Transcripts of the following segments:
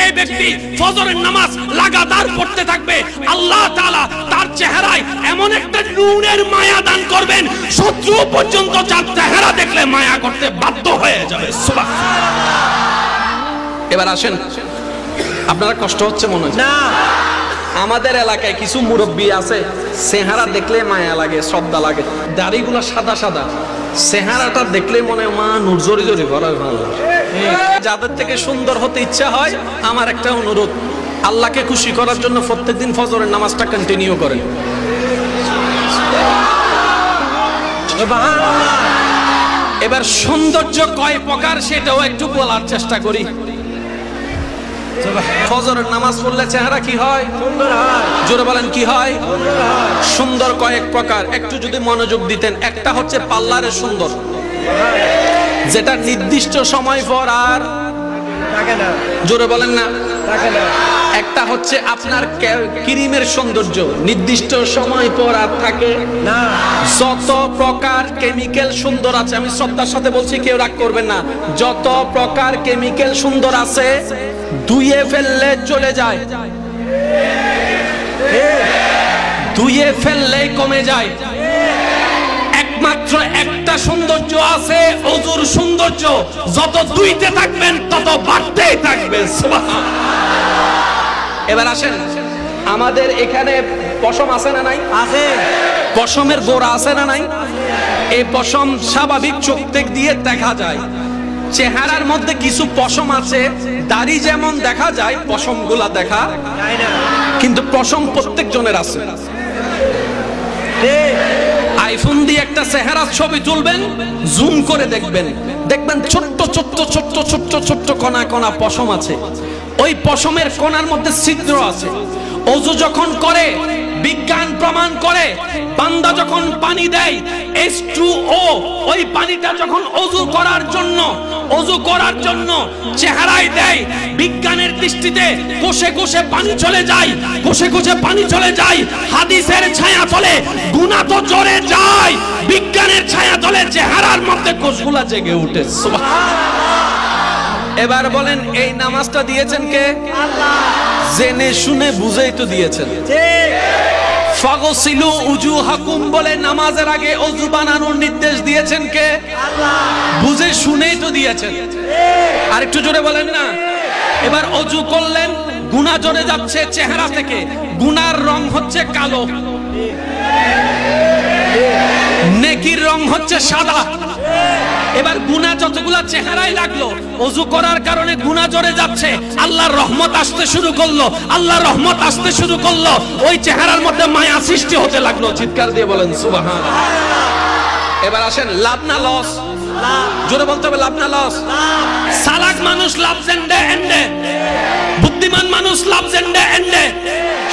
যে ব্যক্তি ফজরের নামাজ লাগাতার পড়তে থাকবে আল্লাহ তাআলা তার চেহারায় এমন একটা নূরের মায়া দান করবেন শত্রু পর্যন্ত যার চেহারা দেখলে মায়া করতে বাধ্য হয়ে যাবে। সুবহানাল্লাহ। এবার আসেন, আপনারা কষ্ট হচ্ছে মনে হয় না? আমাদের এলাকায় কিছু মুরব্বী আছে, চেহারা দেখলে মায়া লাগে, শ্রদ্ধা লাগে, দাড়িগুলো সাদা সাদা, চেহারাটা দেখলে মনে হয় মা নূর জরি জরি ভরা। যাদের থেকে সুন্দর হতে ইচ্ছা হয়, আমার একটা অনুরোধ, আল্লাহকে খুশি করার জন্য প্রত্যেকদিন ফজরের নামাজটা কন্টিনিউ করেন। এবার সৌন্দর্য কয় প্রকার সেটাও একটু বলার চেষ্টা করি। ফজরের নামাজ পড়লে চেহারা কি হয়? সুন্দর হয়। জোরে বলেন কি হয়? সুন্দর কয়েক প্রকার, একটু যদি মনোযোগ দিতেন। একটা হচ্ছে পার্লারের সুন্দর, যেটা নির্দিষ্ট সময় পর আর থাকে না। জোরে বলেন না থাকে না। একটা হচ্ছে আপনার ক্রিমের সৌন্দর্য, নির্দিষ্ট সময় পর আর থাকে না। যত প্রকার কেমিক্যাল সুন্দর আছে, আমি শ্রদ্ধার সাথে বলছি, কেউ রাগ করবেন না, যত প্রকার কেমিক্যাল সুন্দর আছে ধুয়ে ফেললে চলে যায়, ধুয়ে ফেললেই কমে যায়। একমাত্র একটা সৌন্দর্য আছে, ওযুর সৌন্দর্য, যত ধুইতে থাকবেন তত বাড়তেই থাকবে। সুবহানাল্লাহ। এবার আসেন, আমাদের এখানে পশম আছে না নাই? আছে। পশমের গোড়া আছে না নাই? এই পশম স্বাভাবিক চোখ দিয়ে দেখা যায়। চেহারার মধ্যে কিছু পশম আছে, দাড়ি যেমন দেখা যায় পশমগুলা দেখা যায় না, কিন্তু পশম প্রত্যেক জনের আছে। আইফোন দিয়ে একটা চেহারার ছবি তুলবেন, জুম করে দেখবেন, দেখবেন ছোট্ট ছোট্ট ছোট্ট ছোট্ট ছোট্ট কণা কণা পশম আছে। ওই পশমের কোণার মধ্যে ছিদ্র আছে। ওযু যখন করে, বিজ্ঞান প্রমাণ করে, বান্দা যখন পানি দেয় H2O, ওই পানিটা যখন ওযু করার জন্য চেহারায় দেয়, বিজ্ঞানের দৃষ্টিতে কোষে কোষে পানি চলে যায়, কোষে কোষে পানি চলে যায়। হাদিসের ছায়া তলে গুনাহ তো জড়ে যায়, বিজ্ঞানের ছায়া তলে চেহারার মধ্যে কোষগুলা জেগে ওঠে। সুবহানাল্লাহ। এবার বলেন, এই নামাজটা দিয়েছেন কে? আল্লাহ। জেনে শুনে বুঝেই তো দিয়েছেন। ঠিক। ফাগসিলু উজুহাকুম বলে নামাজের আগে ওযু বানানোর নির্দেশ দিয়েছেন কে? আল্লাহ। বুঝে শুনেই তো দিয়েছেন। ঠিক। আরেকটু জোরে বলেন না। এবার ওযু করলেন, গুনাহ জড়ে যাচ্ছে চেহারা থেকে, গুনার রং হচ্ছে কালো, নেকির রং হচ্ছে সাদা। এবার গুনাহ যতগুলা চেহারায় লাগলো, ওযু করার কারণে গুনাহ জড়ে যাচ্ছে, আল্লাহর রহমত আসতে শুরু করলো, আল্লাহর রহমত আসতে শুরু করলো, ওই চেহারার মধ্যে মায়া সৃষ্টি হতে লাগলো। চিৎকার দিয়ে বলেন সুবহানাল্লাহ। এবার আসেন, লাভ না লস? জোরে বলতে হবে, লাভ না লস? চালাক মানুষ লাভ জেন্ডে এন্ডে, বুদ্ধিমান মানুষ লাভ জেন্ডে এন্ডে,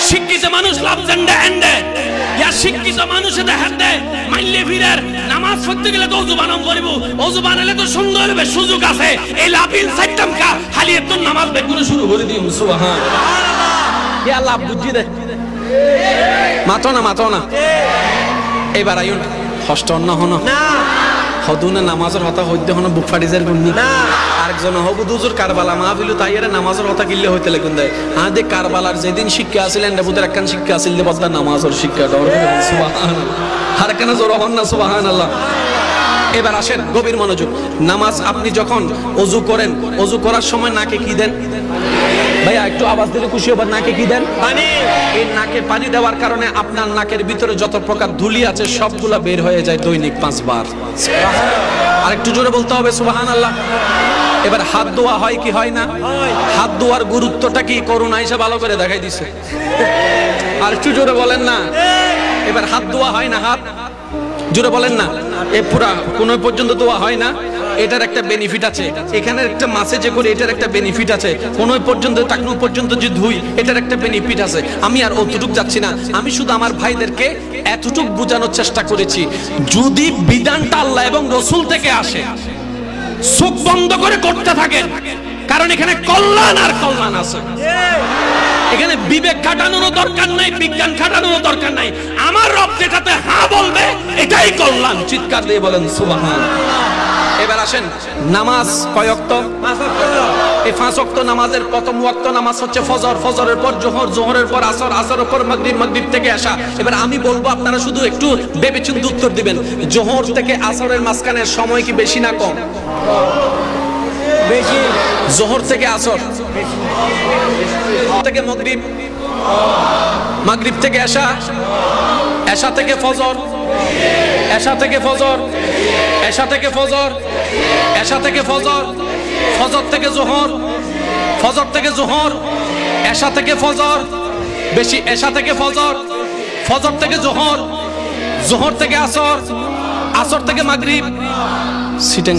শিক্ষিত মানুষ লাভ জেন্ডে এন্ডে। ইয়া শিক্ষিত মানুষে দেখা দেয় মাইলে ফিরের নামাজ পড়তে গেলে তো ওযু বানাম করিব, ওযু বানালে তো সুন্দর হবে, সুযোগ আছে, এই লাভিল সাইতাম কা খালি তো নামাজ বেগুনে শুরু করে দিই। সুবহানাল্লাহ। ইয়া লাভ বুঝি দে, মাতো না। এবার আইন কষ্ট না হন না, হদুনে নামাজের হতা হইতে হন, বুক ফাটি যায় গুন্নি না। আরেকজন হবু দুজুর কারবালা মাহফিলু তাইয়ারে নামাজের হতা কিল্লে হইতে লাগুন দেয়। হ্যাঁ দে কারবালার যেদিন শিক্ষা আছিলেন দেবুদের একখান শিক্ষা আছিল দে বদলা নামাজের শিক্ষা। সুবহানাল্লাহ। আর কেন জোর হন না? সুবহানাল্লাহ। এবার আসেন, গভীর মনোযোগ। নামাজ আপনি যখন ওযু করেন, ওযু করার সময় নাকে কি দেন? ভাইয়া একটু আওয়াজ দিলে খুশি হবেন। নাকে কি দেন? পানি। এই নাকে পানি দেওয়ার কারণে আপনার নাকের ভিতরে যত প্রকার ধুলি আছে সবগুলা বের হয়ে যায় দৈনিক 5 বার। আর একটু জোরে বলতে হবে সুবহানাল্লাহ। এবার হাত ধোয়া হয় কি হয় না? হাত ধোয়ার গুরুত্বটা কি করুণা এসে ভালো করে দেখাই দিছে। আর একটু জোরে বলেন না। এবার হাত ধোয়া হয় না? হাত জোরে বলেন না। এ পুরা কোন পর্যন্ত ধোয়া হয় না? এটার একটা বেনিফিট আছে। এখানে একটা মাসে যে করে এটার একটা বেনিফিট আছে। কোন পর্যন্ত টাকনু পর্যন্ত যে ধুই এটার একটা বেনিফিট আছে। আমি আর অতটুক যাচ্ছি না, আমি শুধু আমার ভাইদেরকে এতটুক বোঝানোর চেষ্টা করেছি, যদি বিধানটা আল্লাহ এবং রাসূল থেকে আসে চোখ বন্ধ করে করতে থাকেন, কারণ এখানে কল্যাণ আর কল্যাণ আছে। এখানে বিবেক খাটানোর দরকার নাই, বিজ্ঞান খাটানোর দরকার নাই। আমার রব যেটাতে হ্যাঁ বলবে এটাই কল্যাণ। চিৎকার দিয়ে বলেন সুবহানাল্লাহ। এবার আসেন, নামাজ কয় ওয়াক্ত? এই 5 ওয়াক্ত নামাজের প্রথম ওয়াক্ত নামাজ হচ্ছে ফজর, ফজরের পর জোহর, জোহরের পর আসর, আসরের পর মাগরিব, মাগরিব থেকে এশা। এবার আমি বলবো, আপনারা শুধু একটু ভেবেচিন্তে উত্তর দিবেন। জোহর থেকে আসরের মাঝখানে সময় কি বেশি না কম? বেশি। জোহর থেকে আসর, থেকে মাগরিব, মাগরিব থেকে এশা, এশা থেকে ফজর, এশা থেকে ফজর, এশা থেকে ফজর, এশা থেকে ফজর, ফজর থেকে জোহর, ফজর থেকে জোহর, এশা থেকে ফজর, বেশি এশা থেকে ফজর, ফজর থেকে জোহর, জোহর থেকে আসর, আসর থেকে মাগরিব। সিটেন